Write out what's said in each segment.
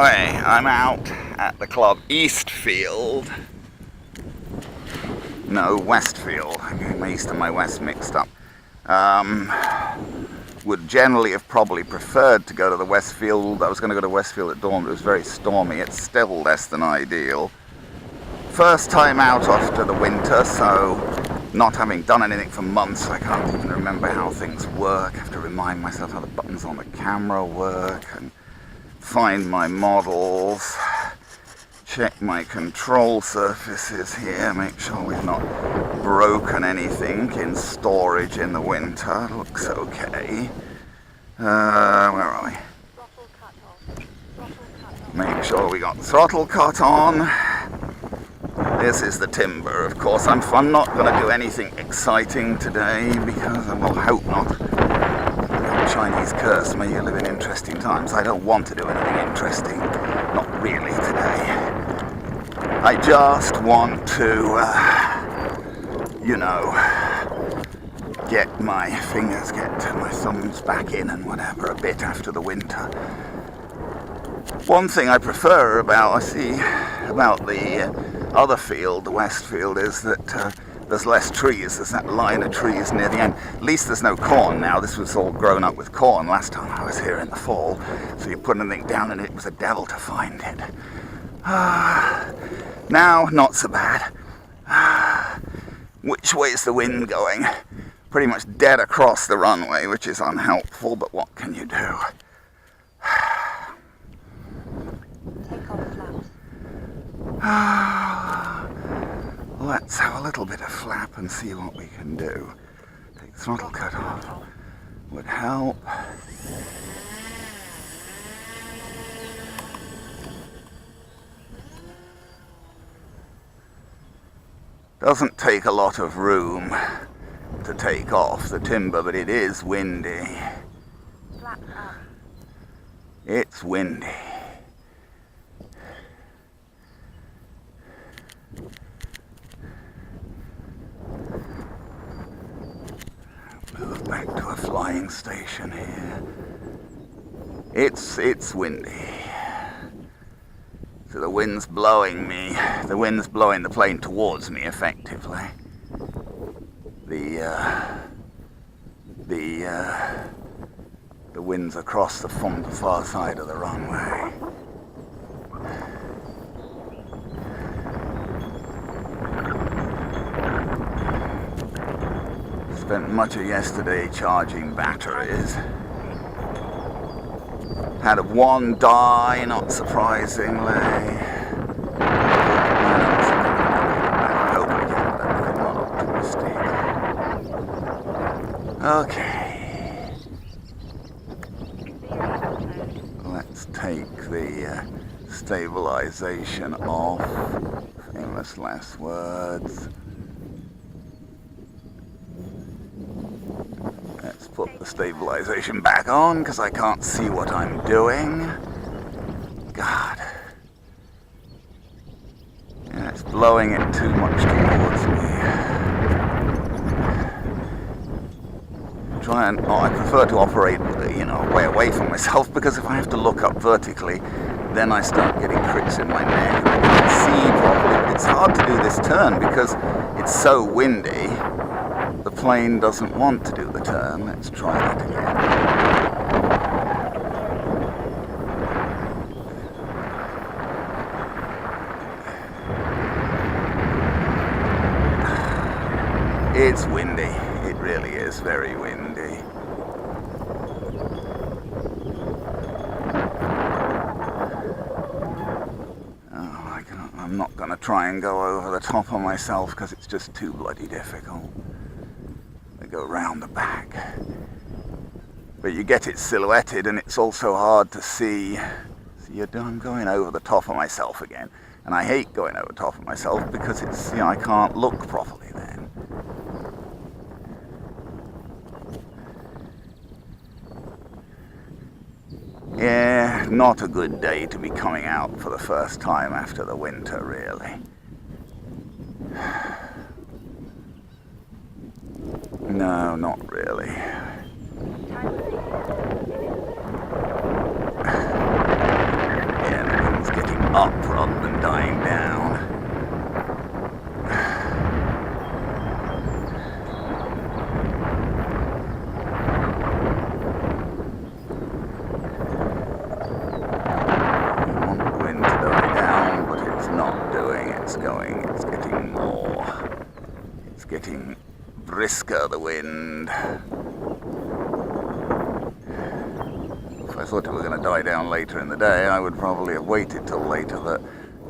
Okay, I'm out at the club Eastfield. No, Westfield. I'm getting my east and my west mixed up. Would generally have probably preferred to go to the Westfield. I was going to go to Westfield at dawn, but it was very stormy. It's still less than ideal. First time out after the winter, so not having done anything for months, I can't even remember how things work. I have to remind myself how the buttons on the camera work and find my models, check my control surfaces here, make sure we've not broken anything in storage in the winter. Looks okay. Where are we? Make sure we got throttle cut on. This is the Timber, of course. I'm not going to do anything exciting today because I will hope not. The Chinese curse, may you live in interesting times. I don't want to do anything interesting. Not really today. I just want to, get my fingers, get my thumbs back in and whatever a bit after the winter. One thing I prefer about the other field, the Westfield, is that there's less trees. There's that line of trees near the end. At least there's no corn now. This was all grown up with corn last time I was here in the fall. So you put anything down and it was a devil to find it. Now, not so bad. Which way's the wind going? Pretty much dead across the runway, which is unhelpful, but what can you do? Let's have a little bit of flap and see what we can do. Take the throttle cut off would help. Doesn't take a lot of room to take off the Timber, but it is windy. It's windy. Move back to a flying station here. It's windy. So the wind's blowing the plane towards me effectively. The wind's across from the far side of the runway. Spent much of yesterday charging batteries. Had one die, not surprisingly. I hope I get that. I'm not optimistic. Okay. Let's take the stabilization off. Famous last words. Let's put the stabilization back on because I can't see what I'm doing. God. Yeah, it's blowing it too much towards me. I prefer to operate, way away from myself, because if I have to look up vertically, then I start getting cricks in my neck and I can't see properly. It's hard to do this turn because it's so windy. The plane doesn't want to do the turn. Let's try that again. It's windy. It really is very windy. I'm not going to try and go over the top of myself because it's just too bloody difficult. Go round the back, but you get it silhouetted and it's also hard to see. I'm going over the top of myself again, and I hate going over the top of myself because it's, I can't look properly then. Yeah, not a good day to be coming out for the first time after the winter, really. No, not really. Yeah, up rather than dying down. I want the wind to die down, but it's not doing. It's getting more. It's getting brisker, the wind. If I thought it were going to die down later in the day, I would probably have waited till later, but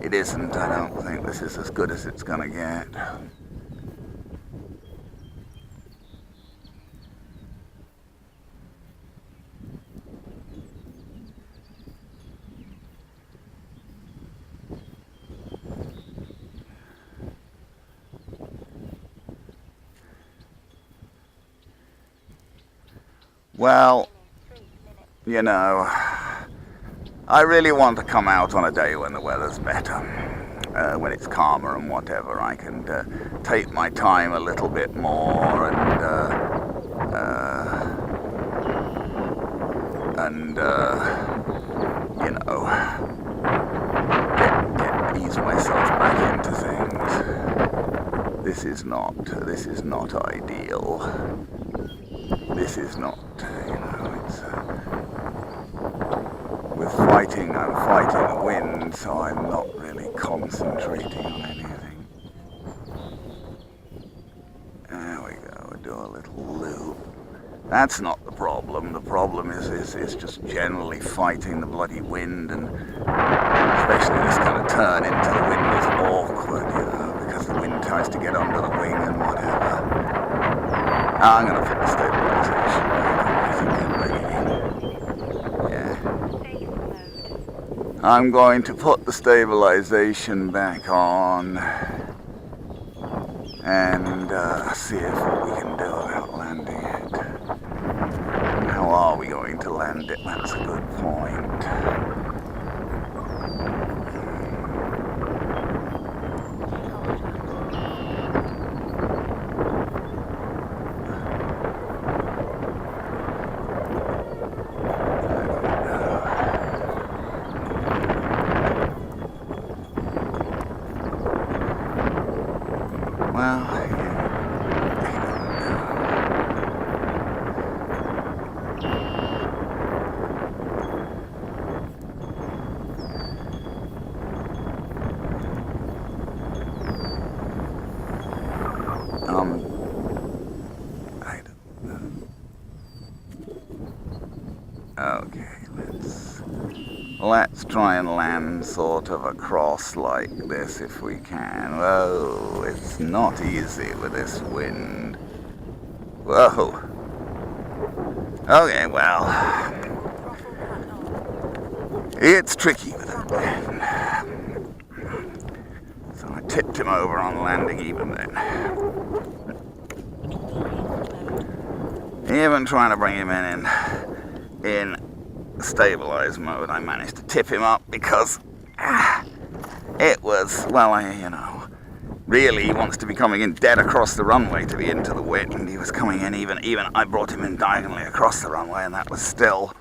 it isn't. I don't think this is as good as it's going to get. Well, you know, I really want to come out on a day when the weather's better, when it's calmer and whatever. I can take my time a little bit more and you know, ease myself back into things. This is not ideal. This is not, you know, it's, with fighting, I'm fighting the wind, so I'm not really concentrating on anything. There we go, we'll do a little loop. That's not the problem. The problem is just generally fighting the bloody wind, and especially this kind of turn into the wind is awkward, you know, because the wind tries to get under the wing and whatever. I'm going to put the stabilization back on. I think I'm ready. Yeah. I'm going to put the stabilization back on and see if what we can do about landing it. How are we going to land it? That's a good point. I don't know. Okay, let's try and land sort of across like this if we can. Whoa, it's not easy with this wind. Whoa. Okay, well, it's tricky with the wind. So I tipped him over on landing even then. Even trying to bring him in stabilized mode, I managed to tip him up because it was, well, you know, really he wants to be coming in dead across the runway to be into the wind. He was coming in even I brought him in diagonally across the runway, and that was still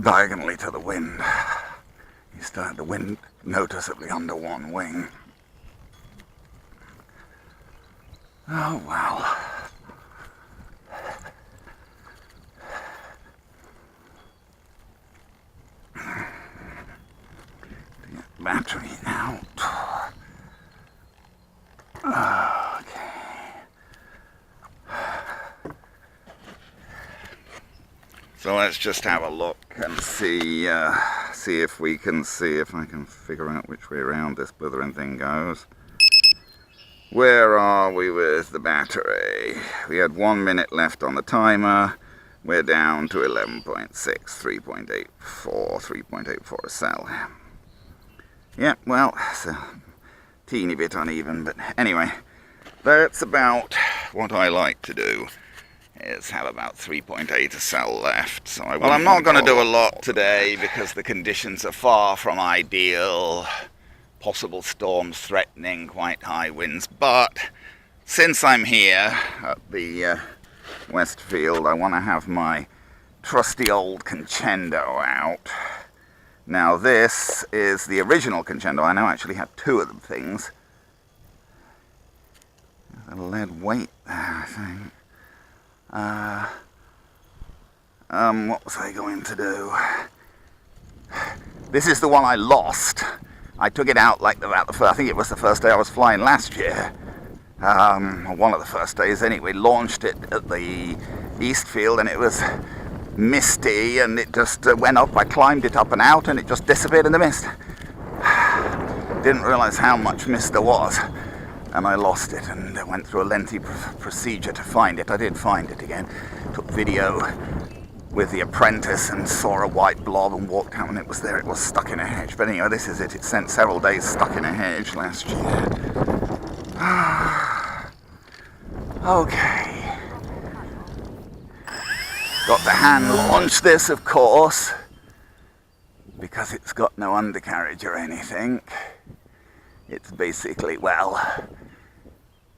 diagonally to the wind. He started the wind noticeably under one wing. Oh well. Get battery out. Okay. So let's just have a look and see if we can if I can figure out which way around this blithering thing goes. Where are we with the battery? We had 1 minute left on the timer. We're down to 11.6, 3.84 a cell. Yeah, well, it's a teeny bit uneven, but anyway, that's about what I like to do. Is have about 3.8 a cell left. So I'm not going to do a lot today because the conditions are far from ideal. Possible storms threatening, quite high winds, but since I'm here at the Westfield, I want to have my trusty old Conscendo out. Now this is the original Conscendo. I now actually have two of them things. There's a lead weight there, I think. What was I going to do? This is the one I lost. I took it out like about the first, I think it was the first day I was flying last year. One of the first days anyway. Launched it at the Eastfield and it was misty and it just went up. I climbed it up and out and it just disappeared in the mist. Didn't realise how much mist there was. And I lost it and went through a lengthy procedure to find it. I did find it again. Took video with the apprentice and saw a white blob and walked out and it was there. It was stuck in a hedge. But anyway, this is it. It spent several days stuck in a hedge last year. Okay. Got to hand launch this, of course, because it's got no undercarriage or anything. It's basically, well,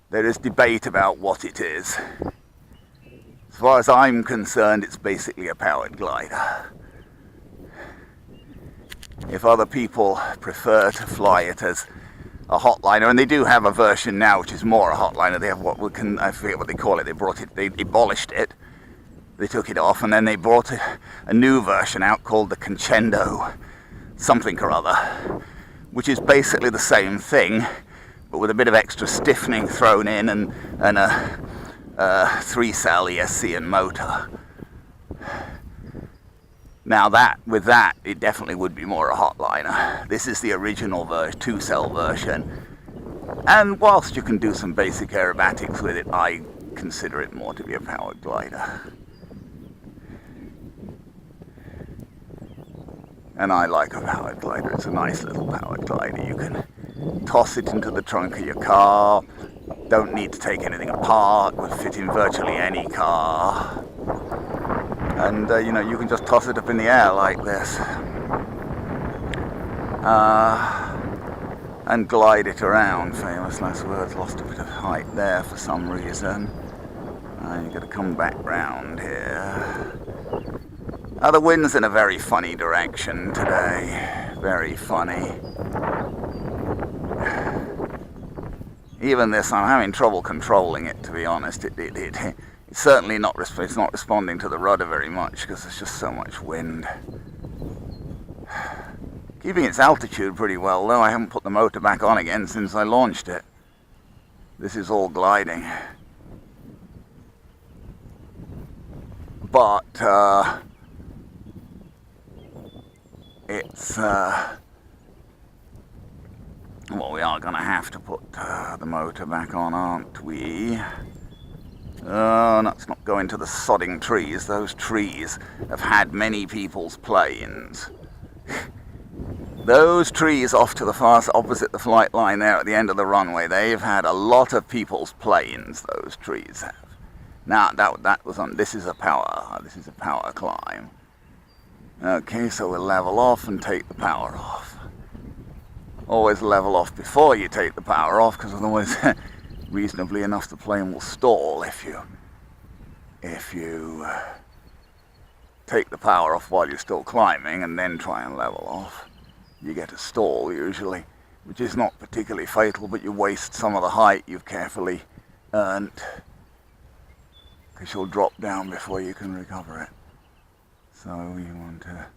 there is debate about what it is. As far as I'm concerned, it's basically a powered glider. If other people prefer to fly it as a hotliner, and they do have a version now which is more a hotliner. They have what we can, I forget what they call it. They brought it, they abolished it. They took it off, and then they brought a new version out called the Conscendo something or other, which is basically the same thing, but with a bit of extra stiffening thrown in and a 3-cell ESC and motor. Now with that, it definitely would be more a hotliner. This is the original 2-cell version. And whilst you can do some basic aerobatics with it, I consider it more to be a powered glider. And I like a powered glider. It's a nice little powered glider. You can toss it into the trunk of your car. Don't need to take anything apart. Would fit in virtually any car. And you know, you can just toss it up in the air like this. And glide it around. Famous last words. Lost a bit of height there for some reason. You've got to come back round here. The wind's in a very funny direction today. Very funny. Even this, I'm having trouble controlling it, to be honest. It's certainly not, it's not responding to the rudder very much because there's just so much wind. Keeping its altitude pretty well, though. I haven't put the motor back on again since I launched it. This is all gliding. But, it's, well, we are going to have to put the motor back on, aren't we? Oh, let's not go into the sodding trees. Those trees have had many people's planes. Those trees off to the far opposite the flight line there at the end of the runway, they've had a lot of people's planes, those trees have. Now, that was on, this is a power climb. Okay, so we'll level off and take the power off. Always level off before you take the power off, because otherwise, reasonably enough, the plane will stall if you take the power off while you're still climbing and then try and level off. You get a stall usually, which is not particularly fatal, but you waste some of the height you've carefully earned, because you'll drop down before you can recover it. So you want to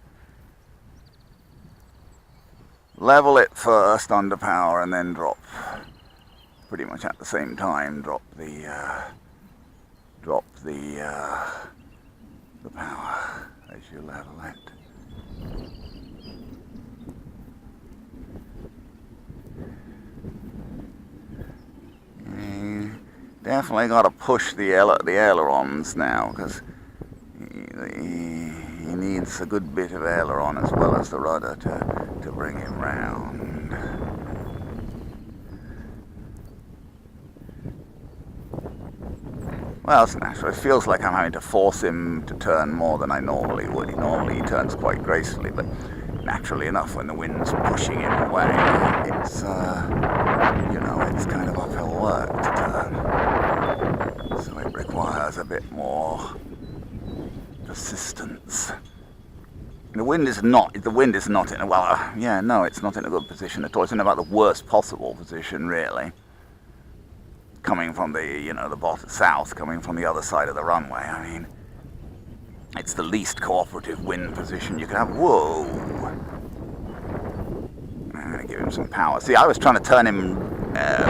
level it first under power and then drop pretty much at the same time. Drop the power as you level it. You definitely got to push the ailerons now, because he needs a good bit of aileron as well as the rudder to bring him round. Well, it's natural. It feels like I'm having to force him to turn more than I normally would. Normally he turns quite gracefully, but naturally enough, when the wind's pushing him away, it's, you know, it's kind of uphill work to turn. requires a bit more persistence. The wind is not in a, well, yeah, no, it's not in a good position at all. It's in about the worst possible position, really. Coming from the, the bottom south, coming from the other side of the runway. I mean, it's the least cooperative wind position you can have. Whoa! I'm going to give him some power. See, I was trying to turn him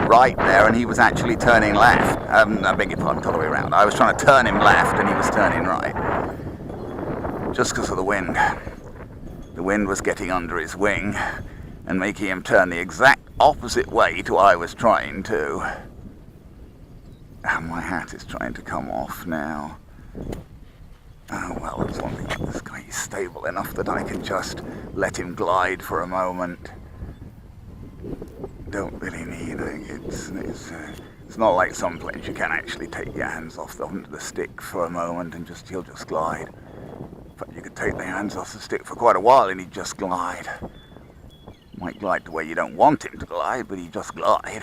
right there, and he was actually turning left. I beg your pardon, all the way around. I was trying to turn him left, and he was turning right. Just because of the wind. The wind was getting under his wing and making him turn the exact opposite way to what I was trying to. And my hat is trying to come off now. Oh well, that's one thing about this guy. He's stable enough that I can just let him glide for a moment. Don't really need it. It's not like some planes you can actually take your hands off the stick for a moment and he'll just glide. But you could take the hands off the stick for quite a while and he'd just glide. Might glide to where you don't want him to glide, but he'd just glide.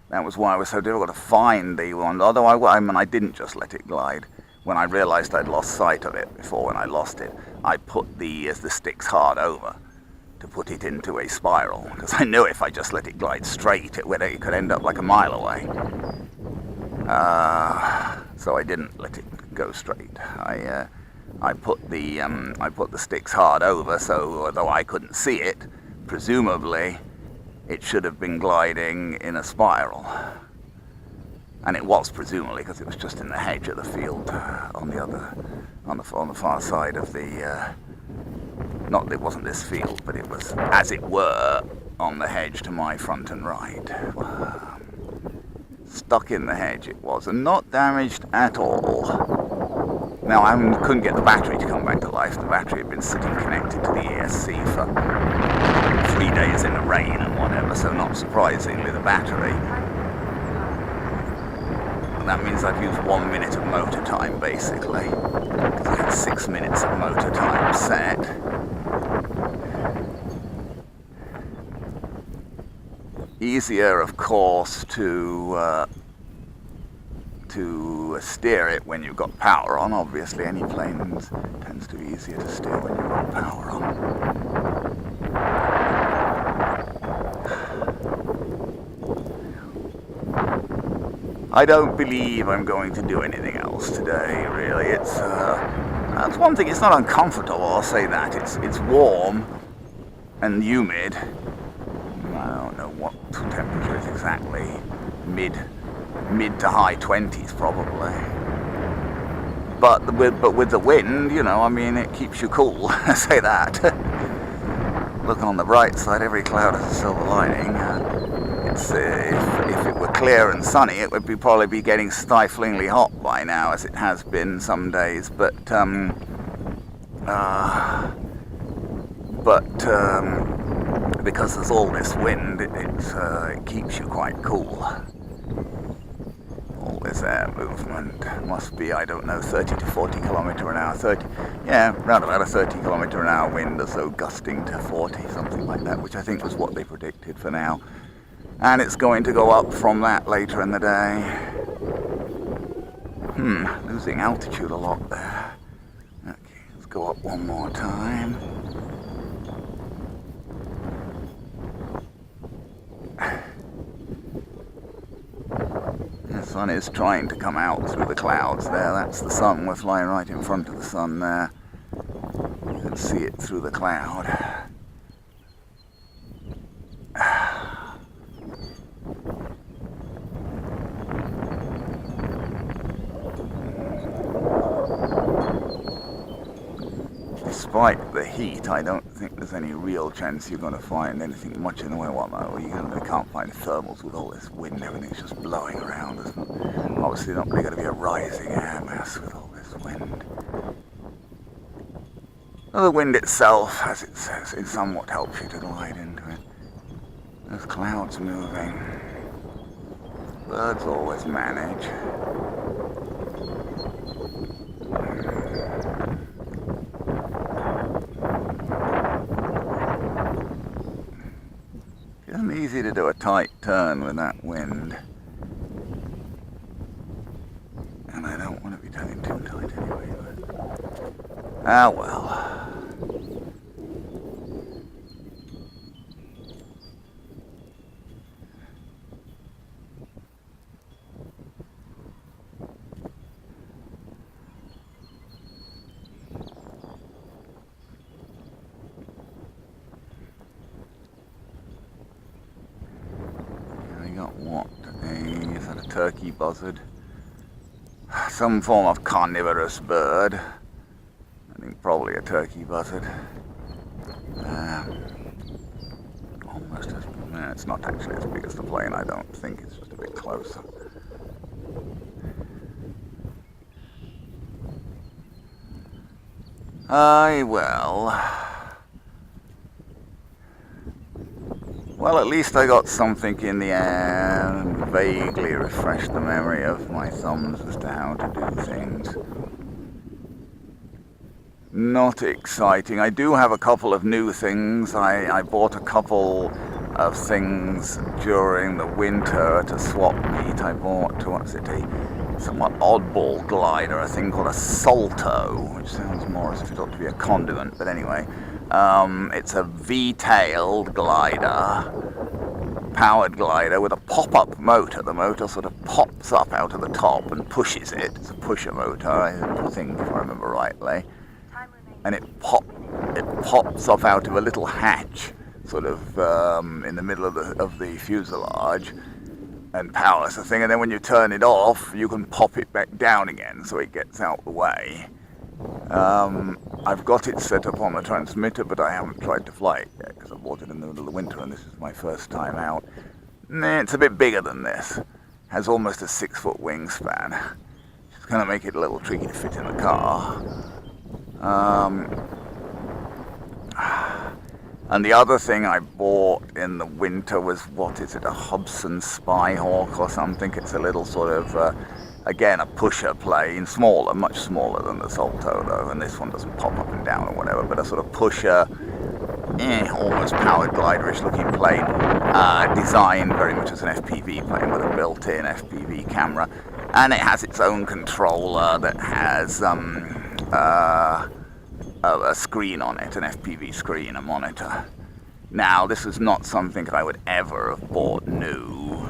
That was why it was so difficult to find the one. Although I didn't just let it glide. When I realised I'd lost sight of it before, when I lost it, I put the sticks hard over to put it into a spiral. Because I knew if I just let it glide straight, it could end up like a mile away. So I didn't let it go straight. I put the sticks hard over, so although I couldn't see it, presumably it should have been gliding in a spiral. And it was, presumably, because it was just in the hedge of the field on the far side of the. It wasn't this field, but it was, as it were, on the hedge to my front and right. Stuck in the hedge it was, and not damaged at all. Now, I couldn't get the battery to come back to life. The battery had been sitting connected to the ESC for 3 days in the rain and whatever, so not surprisingly, the battery. That means I've used 1 minute of motor time, basically, because I had 6 minutes of motor time set. Easier, of course, to steer it when you've got power on. Obviously, any plane tends to be easier to steer when you've got power on. I don't believe I'm going to do anything else today, really. That's one thing, it's not uncomfortable, I'll say that. It's warm and humid. I don't know what temperature is exactly. Mid to high 20s, probably. But with the wind, it keeps you cool, I say that. Look on the bright side, every cloud has a silver lining. If it were clear and sunny, it would probably be getting stiflingly hot by now, as it has been some days. But because there's all this wind, it keeps you quite cool. All this air movement must be, I don't know, 30 to 40 kilometre an hour. Round about a 30 kilometre an hour wind or so, gusting to 40, something like that, which I think was what they predicted for now. And it's going to go up from that later in the day. Losing altitude a lot there. Okay, let's go up one more time. The sun is trying to come out through the clouds there. That's the sun. We're flying right in front of the sun there. You can see it through the cloud. Despite the heat, I don't think there's any real chance you're going to find anything much in the way of you can't find thermals with all this wind. Everything's just blowing around. There's obviously not really going to be a rising air mass with all this wind. Well, the wind itself, as it says, it somewhat helps you to glide into it. There's clouds moving. Birds always manage. It isn't easy to do a tight turn with that wind. And I don't want to be turning too tight anyway, but... ah well. What? Is that a turkey buzzard? Some form of carnivorous bird. I think probably a turkey buzzard. Almost as... it's not actually as big as the plane, I don't think. It's just a bit closer. Well, at least I got something in the air and vaguely refreshed the memory of my thumbs as to how to do things. Not exciting. I do have a couple of new things. I bought a couple of things during the winter to swap meet. I bought, what's it, a somewhat oddball glider, a thing called a salto, which sounds more as if it ought to be a condiment, but anyway. It's a V-tailed glider, powered glider with a pop-up motor. The motor sort of pops up out of the top and pushes it. It's a pusher motor, I think, if I remember rightly. And it pops off out of a little hatch, sort of in the middle of the fuselage, and powers the thing. And then when you turn it off, you can pop it back down again, so it gets out the way. I've got it set up on the transmitter, but I haven't tried to fly it yet because I bought it in the middle of the winter and this is my first time out. It's a bit bigger than this. Has almost a 6-foot wingspan. It's going to make it a little tricky to fit in the car. And the other thing I bought in the winter was, what is it, a Hobson Spyhawk or something? It's a little sort of... again, a pusher plane, smaller, much smaller than the Salto though, and this one doesn't pop up and down or whatever, but a sort of pusher, almost powered gliderish looking plane, designed very much as an FPV plane with a built-in FPV camera, and it has its own controller that has a screen on it, an FPV screen, a monitor. Now, this is not something that I would ever have bought new.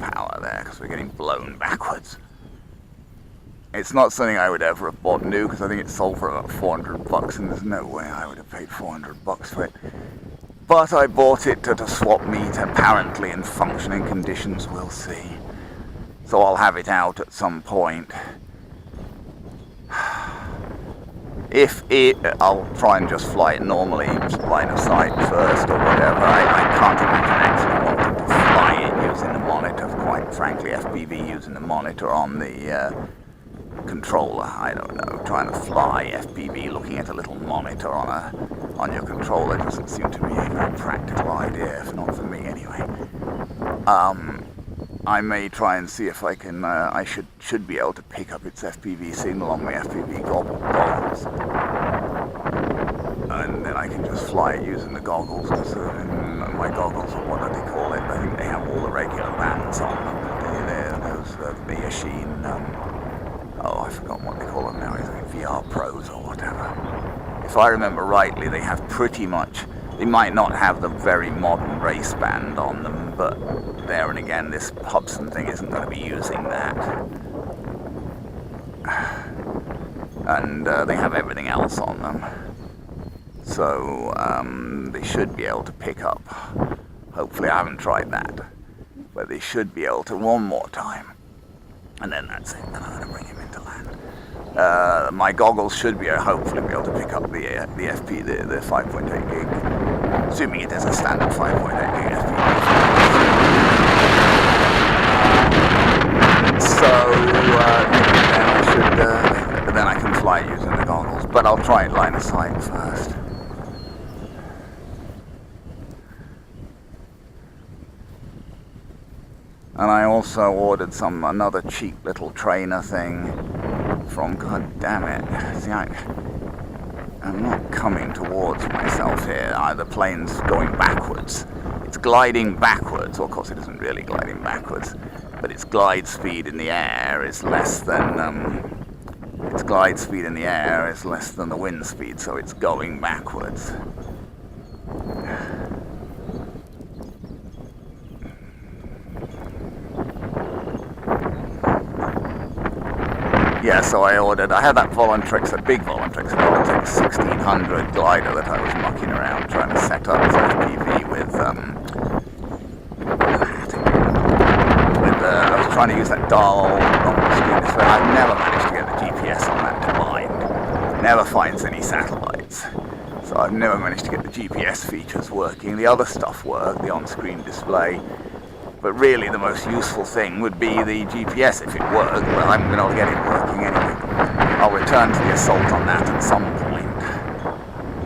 Power there because we're getting blown backwards. It's not something I would ever have bought new because I think it sold for about $400 and there's no way I would have paid $400 for it. But I bought it at a swap meet, apparently in functioning conditions, we'll see. So I'll have it out at some point. I'll try and just fly it normally, just line of sight first or whatever. I can't imagine actually wanting to fly it using the monitor, quite frankly. FPV using the monitor on the controller, I don't know. Trying to fly FPV looking at a little monitor on your controller doesn't seem to be a very practical idea, if not for me anyway. I may try and see if I can, I should be able to pick up its FPV signal on my FPV goggles. And then I can just fly it using the goggles, because my goggles, what do they call it? I think they have all the regular bands on them. They're those Miyasheen, I've forgotten what they call them now, VR Pros or whatever. If I remember rightly, they have pretty much, they might not have the very modern race band on them, but there and again, this Hobson thing isn't going to be using that. And they have everything else on them. So they should be able to pick up. Hopefully, I haven't tried that. But they should be able to one more time. And then that's it. Then I'm going to bring him into land. My goggles should be hopefully be able to pick up the FP, the 5.8 gig. Assuming it is a standard 5.8 gig FP. Then I can fly using the goggles, but I'll try and line of sight first. And I also ordered another cheap little trainer thing from, god damn it, see, I'm not coming towards myself here. The plane's going backwards. It's gliding backwards. Well, of course it isn't really gliding backwards. but its glide speed in the air is less than the wind speed, so it's going backwards. Yeah, so I had that Voluntrix, a big Voluntrix 1600 glider that I was mucking around trying to set up as FPV with, I was trying to use that dial screen display. I've never managed to get the GPS on that to bind. Never finds any satellites. So I've never managed to get the GPS features working. The other stuff worked, the on-screen display. But really the most useful thing would be the GPS if it worked, but I haven't been able to get it working anyway. I'll return to the assault on that at some point.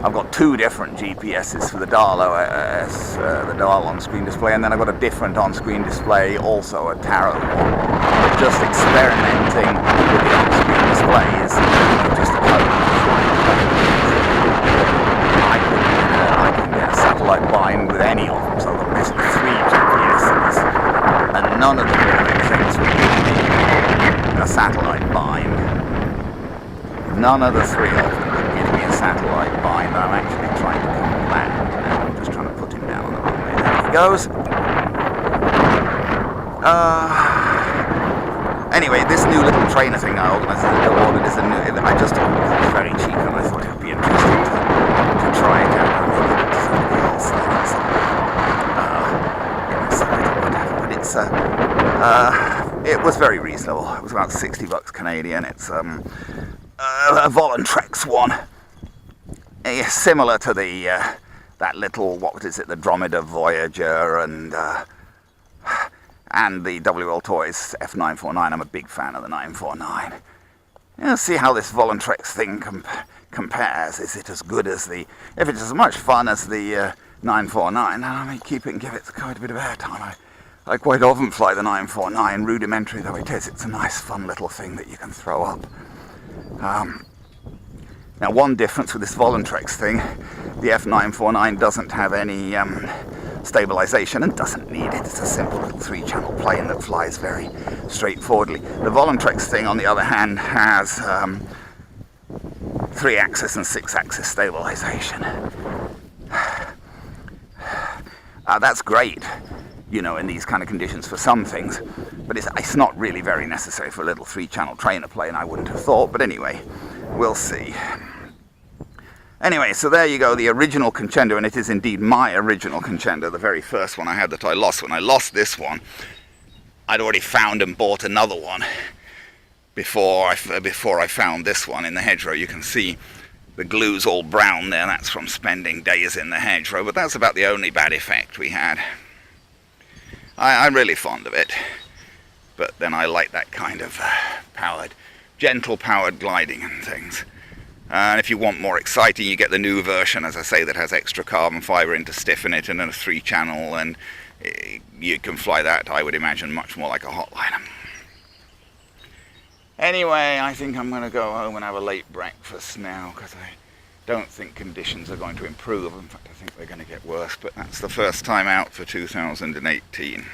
I've got two different GPSs for the dial OS, the dial on-screen display, and then I've got a different on-screen display, also a tarot one. But just experimenting with the on-screen displays, just a code. I can get a satellite bind with any of them, so I've got basically 3 GPSs, and none of the living things would give me a satellite bind. None of the 3 of them would give me a satellite bind. I'm actually trying to come land now. I'm just trying to put him down on the runway. There he goes. Anyway, this new little trainer thing I ordered is I just thought it was very cheap, and I thought it would be interesting to try it out. It was very reasonable. It was about $60 Canadian. It's a Voluntrix one, similar to the that little, what is it, the Dromeda Voyager and the WL Toys F949. I'm a big fan of the 949. Let's see how this Voluntrix thing compares. Is it as good as if it's as much fun as the 949, I may keep it and give it quite a bit of airtime. I quite often fly the 949, rudimentary though it is. It's a nice fun little thing that you can throw up. Now one difference with this Voluntrix thing, the F949 doesn't have any stabilization and doesn't need it. It's a simple little 3-channel plane that flies very straightforwardly. The Voluntrix thing, on the other hand, has 3-axis and 6-axis stabilization. That's great, you know, in these kind of conditions for some things, but it's not really very necessary for a little 3-channel trainer plane, I wouldn't have thought, but anyway, we'll see. Anyway, so there you go, the original Conscendo, and it is indeed my original Conscendo, the very first one I had that I lost. When I lost this one, I'd already found and bought another one before I found this one in the hedgerow. You can see the glue's all brown there. That's from spending days in the hedgerow, but that's about the only bad effect we had. I'm really fond of it, but then I like that kind of gentle powered gliding and things. And if you want more exciting, you get the new version, as I say, that has extra carbon fibre in to stiffen it, and then a 3-channel, and you can fly that, I would imagine, much more like a hotliner. Anyway, I think I'm going to go home and have a late breakfast now, because I don't think conditions are going to improve. In fact, I think they're going to get worse, but that's the first time out for 2018.